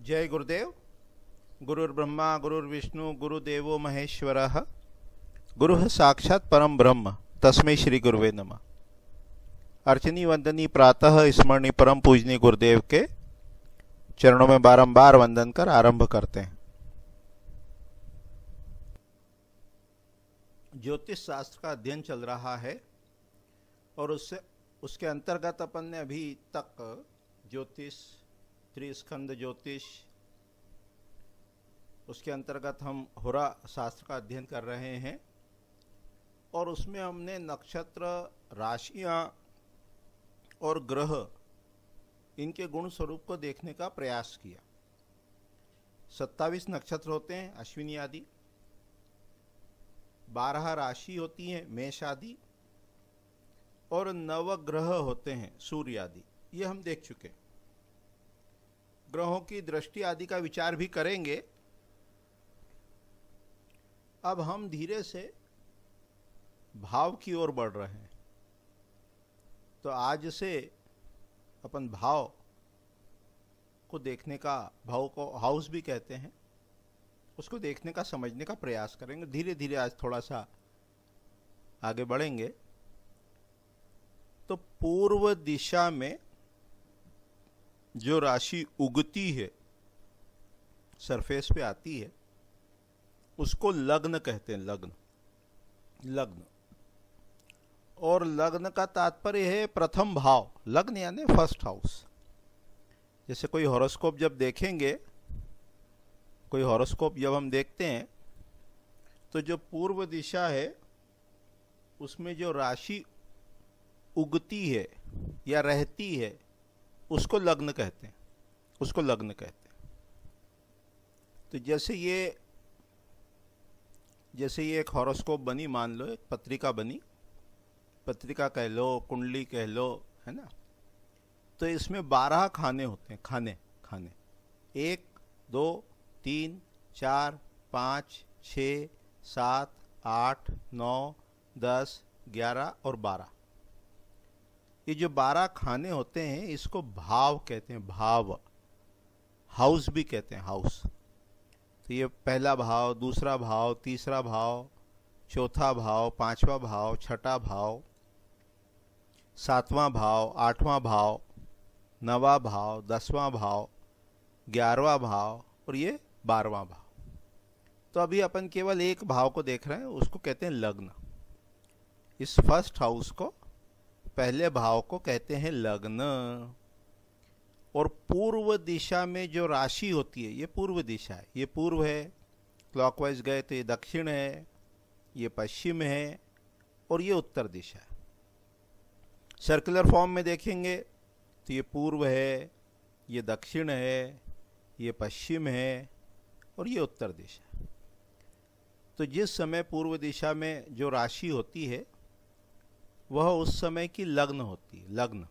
जय गुरुदेव। गुरुर्ब्रह्मा गुरुर्विष्णु गुरुदेवो महेश्वरः। गुरुः साक्षात् परम ब्रह्म तस्मै श्री गुरुवे नमः। अर्चनी वंदनी प्रातः स्मरणी परम पूजनीय गुरुदेव के चरणों में बारंबार वंदन कर आरंभ करते हैं। ज्योतिष शास्त्र का अध्ययन चल रहा है और उसके अंतर्गत अपन ने अभी तक ज्योतिष, त्रिस्कंद ज्योतिष, उसके अंतर्गत हम होरा शास्त्र का अध्ययन कर रहे हैं और उसमें हमने नक्षत्र, राशियां और ग्रह, इनके गुण स्वरूप को देखने का प्रयास किया। 27 नक्षत्र होते हैं अश्विनी आदि, 12 राशि होती हैं मेष आदि, और 9 ग्रह होते हैं सूर्य आदि। ये हम देख चुके हैं। ग्रहों की दृष्टि आदि का विचार भी करेंगे। अब हम धीरे से भाव की ओर बढ़ रहे हैं। तो आज से अपन भाव को देखने का, भाव को हाउस भी कहते हैं, उसको देखने का, समझने का प्रयास करेंगे। धीरे धीरे आज थोड़ा सा आगे बढ़ेंगे। तो पूर्व दिशा में जो राशि उगती है, सरफेस पे आती है, उसको लग्न कहते हैं। लग्न और लग्न का तात्पर्य है प्रथम भाव। लग्न यानी फर्स्ट हाउस। जैसे कोई हॉरोस्कोप जब देखेंगे, कोई हॉरोस्कोप जब हम देखते हैं तो जो पूर्व दिशा है उसमें जो राशि उगती है या रहती है उसको लग्न कहते हैं। तो जैसे ये एक हॉरोस्कोप बनी, मान लो एक पत्रिका बनी, पत्रिका कह लो, कुंडली कह लो, है ना। तो इसमें 12 खाने होते हैं। खाने 1 2 3 4 5 6 7 8 9 10 11 और 12। ये जो 12 खाने होते हैं इसको भाव कहते हैं। भाव, हाउस भी कहते हैं, हाउस। तो ये पहला भाव, दूसरा भाव, तीसरा भाव, चौथा भाव, पांचवा भाव, छठा भाव, सातवां भाव, आठवां भाव, नवा भाव, 10वां भाव, 11वां भाव और ये 12वां भाव। तो अभी अपन केवल एक भाव को देख रहे हैं, उसको कहते हैं लग्न। इस फर्स्ट हाउस को, पहले भाव को कहते हैं लग्न। और पूर्व दिशा में जो राशि होती है, ये पूर्व दिशा है। ये पूर्व है, क्लॉकवाइज गए तो ये दक्षिण है, ये पश्चिम है और ये उत्तर दिशा है। सर्कुलर फॉर्म में देखेंगे तो ये पूर्व है, ये दक्षिण है, ये पश्चिम है और ये उत्तर दिशा है। तो जिस समय पूर्व दिशा में जो राशि होती है वह उस समय की लग्न होती है। लग्न।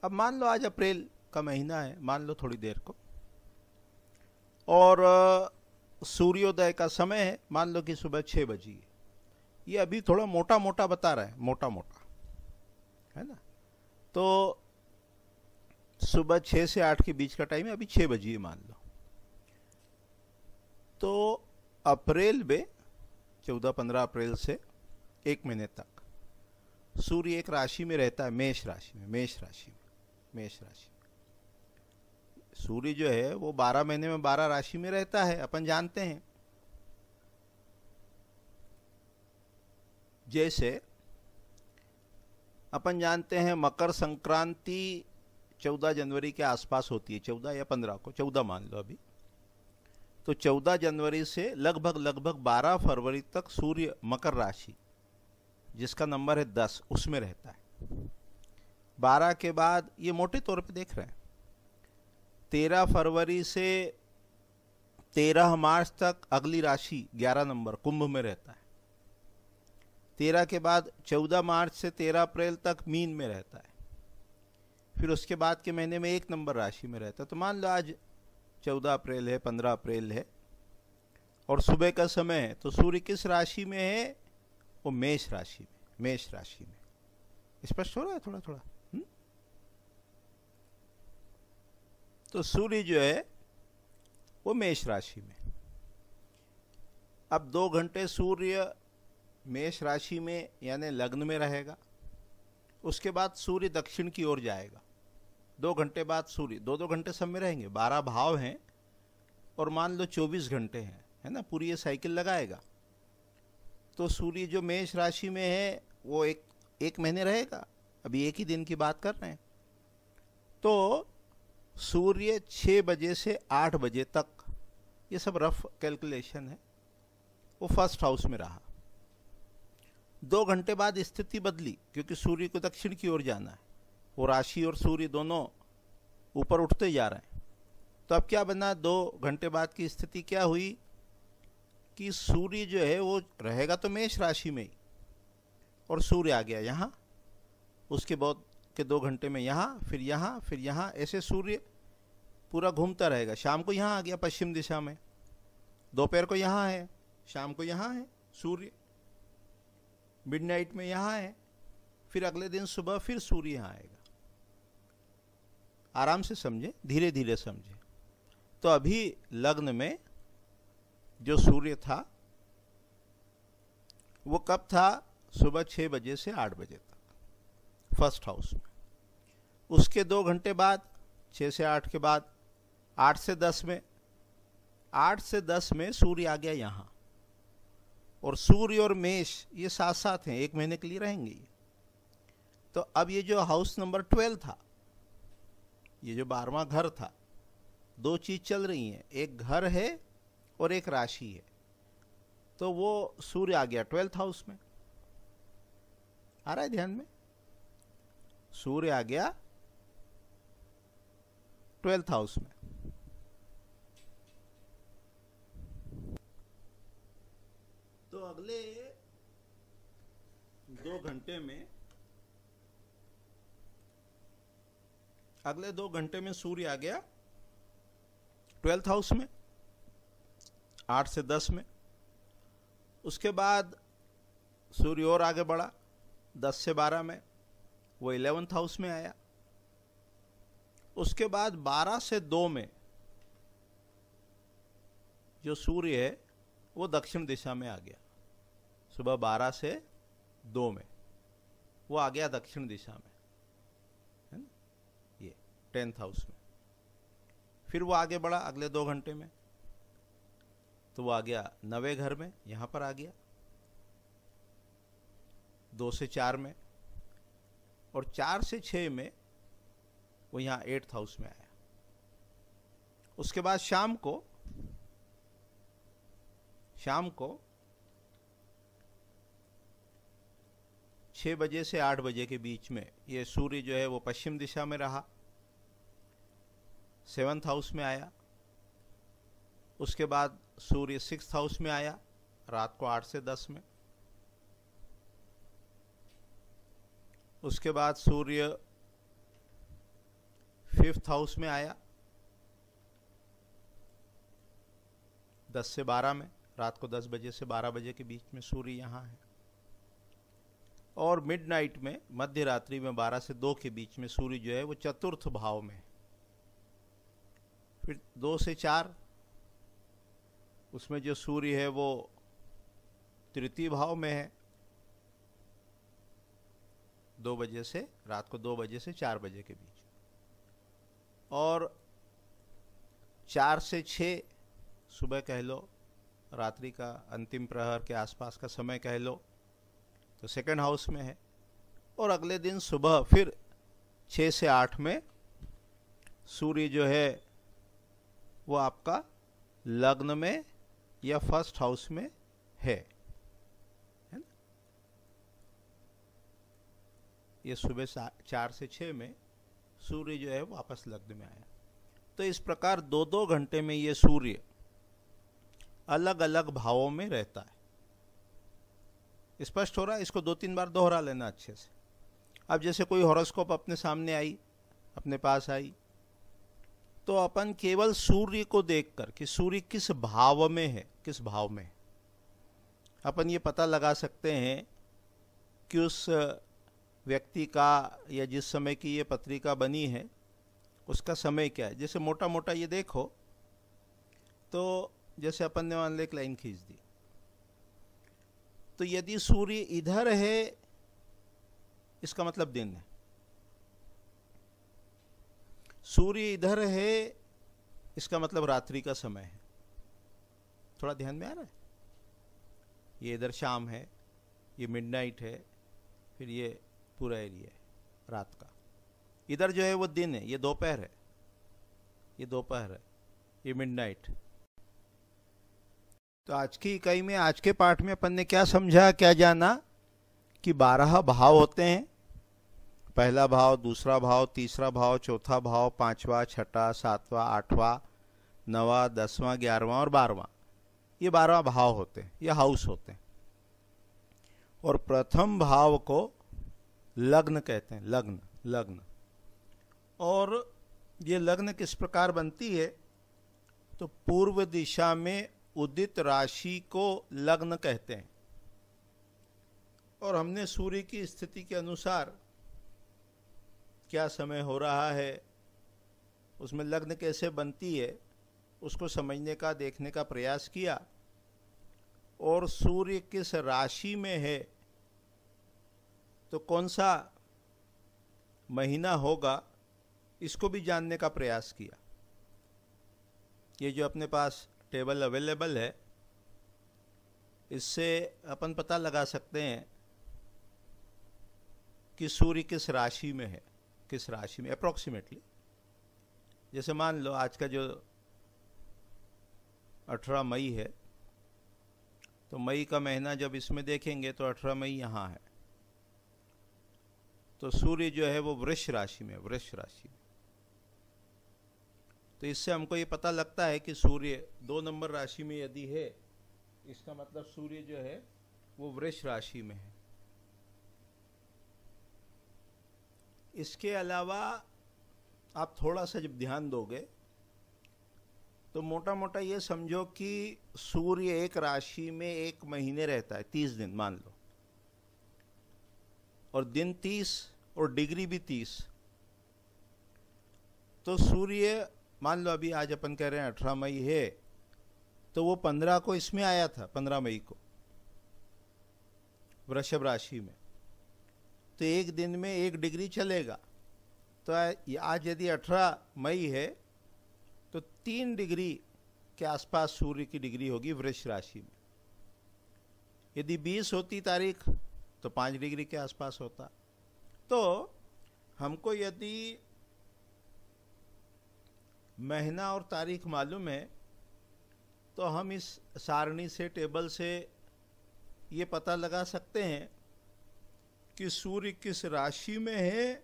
अब मान लो आज अप्रैल का महीना है, मान लो थोड़ी देर को, और सूर्योदय का समय है, मान लो कि सुबह 6 बजे। ये अभी थोड़ा मोटा मोटा बता रहा है, मोटा मोटा, है ना। तो सुबह 6 से 8 के बीच का टाइम है, अभी 6 बजे मान लो। तो अप्रैल में 14-15 अप्रैल से 1 महीने तक सूर्य एक राशि में रहता है, मेष राशि में। सूर्य जो है वो 12 महीने में 12 राशि में रहता है, अपन जानते हैं। जैसे अपन जानते हैं मकर संक्रांति 14 जनवरी के आसपास होती है, 14 या 15 को, 14 मान लो अभी। तो 14 जनवरी से लगभग 12 फरवरी तक सूर्य मकर राशि, जिसका नंबर है 10, उसमें रहता है। 12 के बाद ये मोटे तौर पे देख रहे हैं, 13 फरवरी से 13 मार्च तक अगली राशि 11 नंबर कुंभ में रहता है। 13 के बाद 14 मार्च से 13 अप्रैल तक मीन में रहता है। फिर उसके बाद के महीने में 1 नंबर राशि में रहता है। तो मान लो आज 14 अप्रैल है, 15 अप्रैल है और सुबह का समय है, तो सूर्य किस राशि में है? वो मेष राशि में। स्पष्ट हो रहा है थोड़ा? तो सूर्य जो है वो मेष राशि में। अब 2 घंटे सूर्य मेष राशि में यानी लग्न में रहेगा, उसके बाद सूर्य दक्षिण की ओर जाएगा। 2 घंटे बाद सूर्य, 2-2 घंटे सब में रहेंगे, 12 भाव हैं और मान लो 24 घंटे हैं, है ना, पूरी ये साइकिल लगाएगा। तो सूर्य जो मेष राशि में है वो एक महीने रहेगा, अभी एक ही दिन की बात कर रहे हैं। तो सूर्य 6 बजे से 8 बजे तक, ये सब रफ कैलकुलेशन है, वो फर्स्ट हाउस में रहा। 2 घंटे बाद स्थिति बदली, क्योंकि सूर्य को दक्षिण की ओर जाना है, वो राशि और सूर्य दोनों ऊपर उठते जा रहे हैं। तो अब क्या बना, 2 घंटे बाद की स्थिति क्या हुई कि सूर्य जो है वो रहेगा तो मेष राशि में ही, और सूर्य आ गया यहाँ, उसके बाद के 2 घंटे में यहाँ, फिर यहाँ, फिर यहाँ, ऐसे सूर्य पूरा घूमता रहेगा। शाम को यहाँ आ गया पश्चिम दिशा में, दोपहर को यहाँ है, शाम को यहाँ है सूर्य, मिडनाइट में यहाँ है, फिर अगले दिन सुबह फिर सूर्य यहाँ आएगा। आराम से समझे, धीरे धीरे समझे। तो अभी लग्न में जो सूर्य था वो कब था, सुबह 6 बजे से 8 बजे तक फर्स्ट हाउस में। उसके 2 घंटे बाद 6 से 8 के बाद 8 से 10 में, 8 से 10 में सूर्य आ गया यहाँ, और सूर्य और मेष ये साथ साथ हैं, 1 महीने के लिए रहेंगे। तो अब ये जो हाउस नंबर 12 था, ये जो 12वां घर था, 2 चीज चल रही हैं, एक घर है और एक राशि है। तो वो सूर्य आ गया 12th हाउस में, आ रहा है ध्यान में, सूर्य आ गया 12th हाउस में। तो अगले 2 घंटे में, अगले 2 घंटे में सूर्य आ गया 12th हाउस में, 8 से 10 में। उसके बाद सूर्य और आगे बढ़ा 10 से 12 में, वो 11th हाउस में आया। उसके बाद 12 से 2 में जो सूर्य है वो दक्षिण दिशा में आ गया। सुबह 12 से 2 में वो आ गया दक्षिण दिशा में, है ना, ये 10th हाउस में। फिर वो आगे बढ़ा अगले 2 घंटे में, तो वो आ गया 9वें घर में, यहां पर आ गया 2 से 4 में, और 4 से 6 में वो यहां 8th हाउस में आया। उसके बाद शाम को 6 बजे से 8 बजे के बीच में ये सूर्य जो है वो पश्चिम दिशा में रहा, 7th हाउस में आया। उसके बाद सूर्य 6th हाउस में आया रात को 8 से 10 में। उसके बाद सूर्य 5th हाउस में आया 10 से 12 में, रात को 10 बजे से 12 बजे के बीच में सूर्य यहाँ है। और मिडनाइट में, मध्य रात्रि में 12 से 2 के बीच में सूर्य जो है वो 4th भाव में है। फिर 2 से 4 उसमें जो सूर्य है वो 3य भाव में है, 2 बजे से, रात को 2 बजे से 4 बजे के बीच। और 4 से 6 सुबह कह लो, रात्रि का अंतिम प्रहर के आसपास का समय कह लो, तो 2nd हाउस में है। और अगले दिन सुबह फिर 6 से 8 में सूर्य जो है वो आपका लग्न में या 1st हाउस में है ना। ये सुबह 4 से 6 में सूर्य जो है वापस लग्न में आया। तो इस प्रकार 2-2 घंटे में ये सूर्य अलग अलग भावों में रहता है। स्पष्ट हो रहा है? इसको 2-3 बार दोहरा लेना अच्छे से। अब जैसे कोई हॉरोस्कोप अपने सामने आई, अपने पास आई, तो अपन केवल सूर्य को देखकर कि सूर्य किस भाव में है, किस भाव में है, अपन ये पता लगा सकते हैं कि उस व्यक्ति का या जिस समय की ये पत्रिका बनी है उसका समय क्या है। जैसे मोटा मोटा ये देखो तो जैसे अपन ने मान लो एक लाइन खींच दी, तो यदि सूर्य इधर है इसका मतलब दिन है, सूर्य इधर है इसका मतलब रात्रि का समय है। थोड़ा ध्यान में आ रहा है? ये इधर शाम है, ये मिडनाइट है, फिर ये पूरा एरिया है रात का। इधर जो है वो दिन है, ये दोपहर है, ये दोपहर है, ये मिडनाइट। तो आज की इकाई में, आज के पाठ में अपन ने क्या समझा, क्या जाना कि 12 भाव होते हैं। पहला भाव, दूसरा भाव, तीसरा भाव, चौथा भाव, पांचवा, छठा, सातवां, आठवां, नवा, 10वां, 11वां और 12वां, ये 12 भाव होते हैं, ये हाउस होते हैं। और प्रथम भाव को लग्न कहते हैं, लग्न, लग्न। और ये लग्न किस प्रकार बनती है, तो पूर्व दिशा में उदित राशि को लग्न कहते हैं। और हमने सूर्य की स्थिति के अनुसार क्या समय हो रहा है, उसमें लग्न कैसे बनती है, उसको समझने का, देखने का प्रयास किया। और सूर्य किस राशि में है, तो कौन सा महीना होगा, इसको भी जानने का प्रयास किया। ये जो अपने पास टेबल अवेलेबल है, इससे अपन पता लगा सकते हैं कि सूर्य किस राशि में है, किस राशि में अप्रोक्सीमेटली। जैसे मान लो आज का जो 18 मई है, तो मई का महीना जब इसमें देखेंगे तो 18 मई यहाँ है, तो सूर्य जो है वो वृष राशि में, वृष राशि में। तो इससे हमको ये पता लगता है कि सूर्य 2 नंबर राशि में यदि है, इसका मतलब सूर्य जो है वो वृष राशि में है। इसके अलावा आप थोड़ा सा जब ध्यान दोगे तो मोटा मोटा ये समझो कि सूर्य एक राशि में एक महीने रहता है, 30 दिन मान लो, और दिन 30 और डिग्री भी 30। तो सूर्य मान लो अभी आज अपन कह रहे हैं 18 मई है, तो वो 15 को इसमें आया था, 15 मई को वृषभ राशि में। तो एक दिन में 1 डिग्री चलेगा। तो आज यदि 18 मई है तो 3 डिग्री के आसपास सूर्य की डिग्री होगी वृष राशि में। यदि 20 होती तारीख तो 5 डिग्री के आसपास होता। तो हमको यदि महीना और तारीख मालूम है तो हम इस सारणी से, टेबल से ये पता लगा सकते हैं कि सूर्य किस राशि में है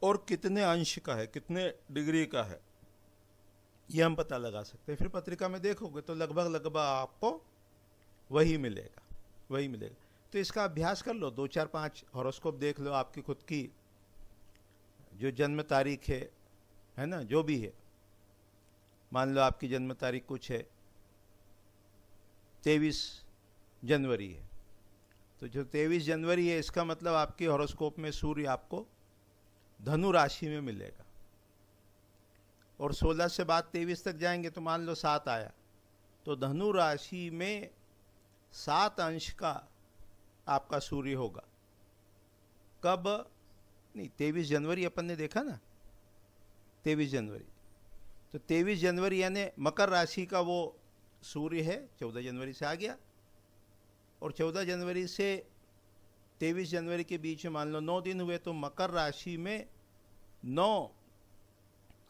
और कितने अंश का है, कितने डिग्री का है, ये हम पता लगा सकते हैं। फिर पत्रिका में देखोगे तो लगभग आपको वही मिलेगा, वही मिलेगा। तो इसका अभ्यास कर लो, 2, 4, 5 हॉरोस्कोप देख लो, आपकी खुद की जो जन्म तारीख है ना, जो भी है। मान लो आपकी जन्म तारीख कुछ है, 23 जनवरी है, तो जो 23 जनवरी है इसका मतलब आपके हॉरोस्कोप में सूर्य आपको धनु राशि में मिलेगा। और 16 से बाद 23 तक जाएंगे तो मान लो 7 आया, तो धनु राशि में 7 अंश का आपका सूर्य होगा। कब? नहीं, 23 जनवरी अपन ने देखा ना, 23 जनवरी। तो 23 जनवरी यानी मकर राशि का वो सूर्य है, 14 जनवरी से आ गया। और 14 जनवरी से 23 जनवरी के बीच में मान लो 9 दिन हुए, तो मकर राशि में 9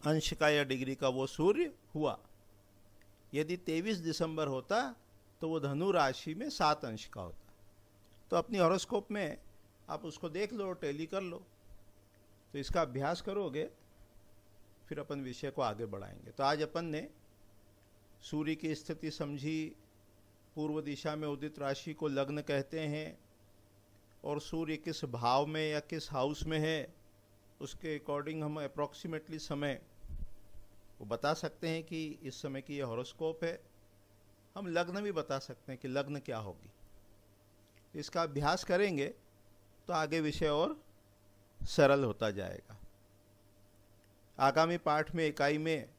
अंश का या डिग्री का वो सूर्य हुआ। यदि 23 दिसंबर होता तो वो धनु राशि में 7 अंश का होता। तो अपनी हॉरोस्कोप में आप उसको देख लो, टैली कर लो। तो इसका अभ्यास करोगे फिर अपन विषय को आगे बढ़ाएंगे। तो आज अपन ने सूर्य की स्थिति समझी, पूर्व दिशा में उदित राशि को लग्न कहते हैं, और सूर्य किस भाव में या किस हाउस में है उसके अकॉर्डिंग हम अप्रॉक्सीमेटली समय वो बता सकते हैं कि इस समय की ये हॉरोस्कोप है। हम लग्न भी बता सकते हैं कि लग्न क्या होगी। इसका अभ्यास करेंगे तो आगे विषय और सरल होता जाएगा। आगामी पाठ में, इकाई में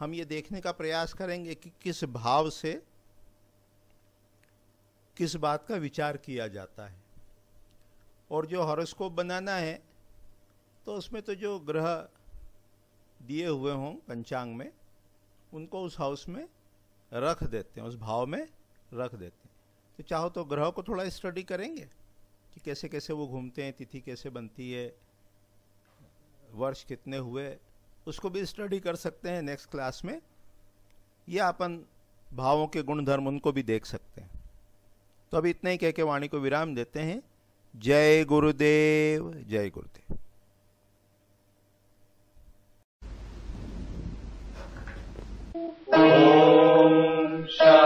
हम ये देखने का प्रयास करेंगे कि किस भाव से किस बात का विचार किया जाता है। और जो हॉरोस्कोप बनाना है तो उसमें तो जो ग्रह दिए हुए हों पंचांग में, उनको उस हाउस में रख देते हैं, उस भाव में रख देते हैं। तो चाहो तो ग्रह को थोड़ा स्टडी करेंगे कि कैसे कैसे वो घूमते हैं, तिथि कैसे बनती है, वर्ष कितने हुए, उसको भी स्टडी कर सकते हैं नेक्स्ट क्लास में, या अपन भावों के गुणधर्म उनको भी देख सकते हैं। तो अभी इतना ही कह के वाणी को विराम देते हैं। जय गुरुदेव, जय गुरुदेव। ओम शांति।